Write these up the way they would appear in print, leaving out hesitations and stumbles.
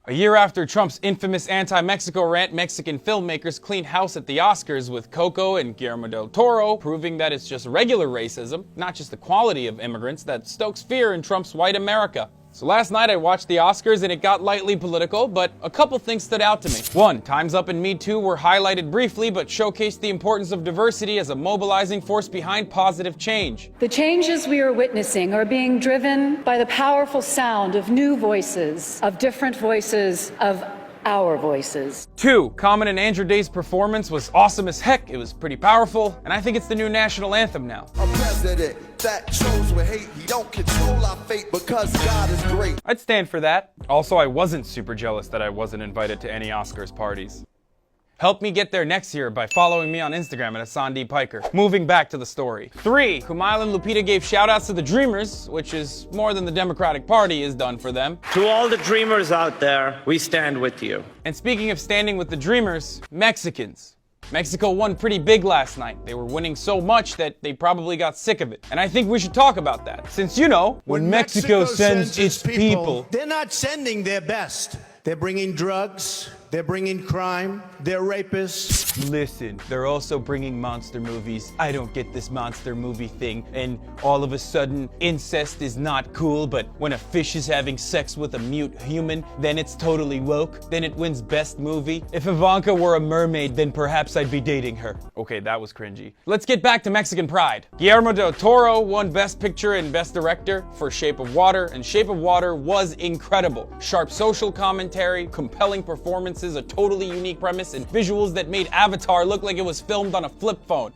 A year after Trump's infamous anti-Mexico rant, Mexican filmmakers cleaned house at the Oscars with Coco and Guillermo del Toro, proving that it's just regular racism, not just the quality of immigrants, that stokes fear in Trump's white America. So last night I watched the Oscars and it got lightly political, but a couple things stood out to me. One, Time's Up and Me Too were highlighted briefly, but showcased the importance of diversity as a mobilizing force behind positive change. The changes we are witnessing are being driven by the powerful sound of new voices, of different voices, of our voices. Two, Common and Andrew Day's performance was awesome as heck. It was pretty powerful, and I think it's the new national anthem now. A president that chose with hate, he don't control our fate because God is great. I'd stand for that. Also, I wasn't super jealous that I wasn't invited to any Oscars parties. Help me get there next year by following me on Instagram at Asandi Piker. Moving back to the story. 3. Kumail and Lupita gave shoutouts to the Dreamers, which is more than the Democratic Party has done for them. To all the dreamers out there, we stand with you. And speaking of standing with the Dreamers, Mexicans. Mexico won pretty big last night. They were winning so much that they probably got sick of it. And I think we should talk about that. Since, you know, when Mexico sends its people, they're not sending their best. They're bringing drugs, they're bringing crime, they're rapists. Listen, they're also bringing monster movies. I don't get this monster movie thing. And all of a sudden, incest is not cool, but when a fish is having sex with a mute human, then it's totally woke. Then it wins best movie. If Ivanka were a mermaid, then perhaps I'd be dating her. Okay, that was cringy. Let's get back to Mexican pride. Guillermo del Toro won Best Picture and Best Director for Shape of Water, and Shape of Water was incredible. Sharp social commentary, compelling performances, a totally unique premise, and visuals that made Avatar look like it was filmed on a flip phone.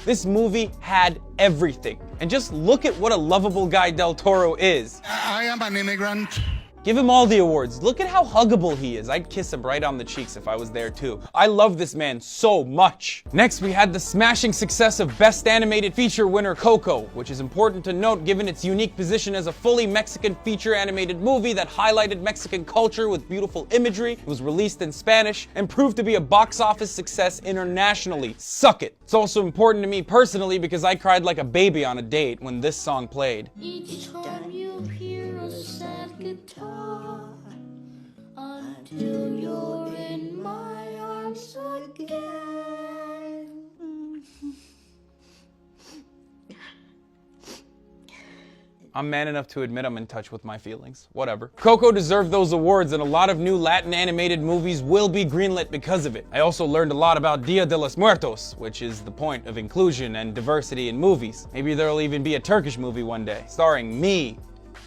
This movie had everything. And just look at what a lovable guy Del Toro is. I am an immigrant. Give him all the awards. Look at how huggable he is. I'd kiss him right on the cheeks if I was there too. I love this man so much. Next, we had the smashing success of Best Animated Feature winner Coco, which is important to note given its unique position as a fully Mexican feature animated movie that highlighted Mexican culture with beautiful imagery. It was released in Spanish and proved to be a box office success internationally. Suck it. It's also important to me personally because I cried like a baby on a date when this song played. Each time you hear a sad guitar, until you're in my arms again. I'm man enough to admit I'm in touch with my feelings. Whatever. Coco deserved those awards, and a lot of new Latin animated movies will be greenlit because of it. I also learned a lot about Dia de los Muertos, which is the point of inclusion and diversity in movies. Maybe there'll even be a Turkish movie one day, starring me,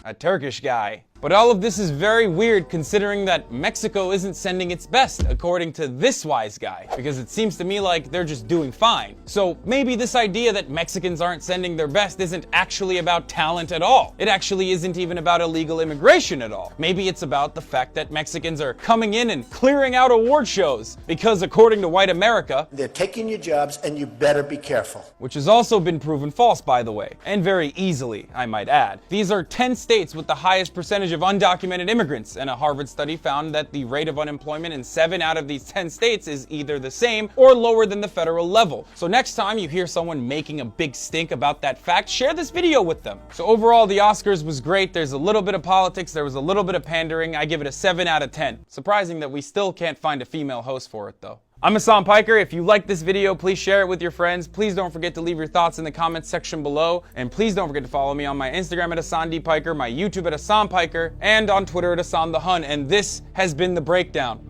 a Turkish guy. But all of this is very weird considering that Mexico isn't sending its best, according to this wise guy, because it seems to me like they're just doing fine. So maybe this idea that Mexicans aren't sending their best isn't actually about talent at all. It actually isn't even about illegal immigration at all. Maybe it's about the fact that Mexicans are coming in and clearing out award shows, because according to white America, They're taking your jobs and you better be careful. which has also been proven false, by the way, and very easily, I might add. These are 10 states with the highest percentage of undocumented immigrants, and a Harvard study found that the rate of unemployment in 7 out of these 10 states is either the same or lower than the federal level. So next time you hear someone making a big stink about that fact, share this video with them. So overall, the Oscars was great. There's a little bit of politics, there was a little bit of pandering. I give it a 7 out of 10. Surprising that we still can't find a female host for it though. I'm Hassan Piker. If you like this video, please share it with your friends. Please don't forget to leave your thoughts in the comments section below. And please don't forget to follow me on my Instagram at Hassan D. Piker, my YouTube at Hassan Piker, and on Twitter at Hassan the Hun. And this has been The Breakdown.